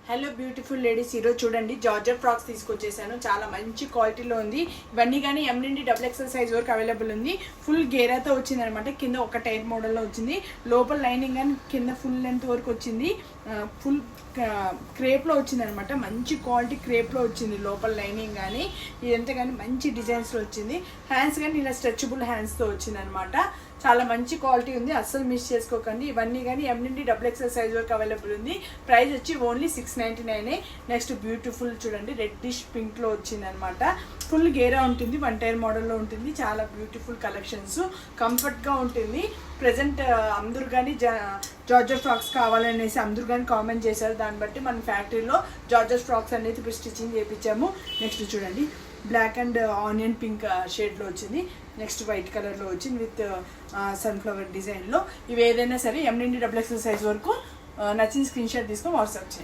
Hello beautiful ladies, ఈరోజు చూడండి georgette frocks తీసుకొచ్చేసాను. చాలా మంచి క్వాలిటీలో ఉంది. ఇవన్నీ కానీ ఎం నుండి XXL సైజ్ వరకు అవైలబుల్ ఉంది. ఫుల్ గేరాతో వచ్చింది అనమాట. కింద ఒక టైర్ మోడల్లో వచ్చింది. లోపల లైనింగ్ కానీ కింద ఫుల్ లెంత్ వరకు వచ్చింది. ఫుల్ క్రేప్లో వచ్చింది అనమాట. మంచి క్వాలిటీ క్రేప్లో వచ్చింది లోపల లైనింగ్ కానీ. ఇదంతా కానీ మంచి డిజైన్స్లో వచ్చింది. హ్యాండ్స్ కానీ ఇలా స్ట్రెచబుల్ హ్యాండ్స్తో వచ్చింది అనమాట. చాలా మంచి క్వాలిటీ ఉంది, అస్సలు మిస్ చేసుకోకండి. ఇవన్నీ కానీ ఎం నుండి XXL సైజ్ వరకు అవైలబుల్ ఉంది. ప్రైస్ వచ్చి ఓన్లీ 699. నెక్స్ట్ బ్యూటిఫుల్ చూడండి, రెడ్డిష్ పింక్లో వచ్చింది అనమాట. ఫుల్ గేరా ఉంటుంది, వన్ టైర్ మోడల్లో ఉంటుంది. చాలా బ్యూటిఫుల్ కలెక్షన్స్, కంఫర్ట్గా ఉంటుంది. ప్రజెంట్ అందరూ కానీ జార్జెట్ ఫ్రాక్స్ కావాలనేసి అందరూ కానీ కామెంట్ చేశారు. దాన్ని బట్టి మన ఫ్యాక్టరీలో జార్జెట్ ఫ్రాక్స్ అనేది ఇప్పుడు స్టిచ్చింగ్ చేయించాము. నెక్స్ట్ చూడండి, బ్లాక్ అండ్ ఆనియన్ పింక్ షేడ్లో వచ్చింది. నెక్స్ట్ వైట్ కలర్లో వచ్చింది విత్ సన్ఫ్లవర్ డిజైన్లో. ఇవి ఏదైనా సరే ఎం నుండి XXL సైజ్ వరకు నచ్చిన స్క్రీన్ షాట్ తీసుకొని వాట్సాప్ చేయండి.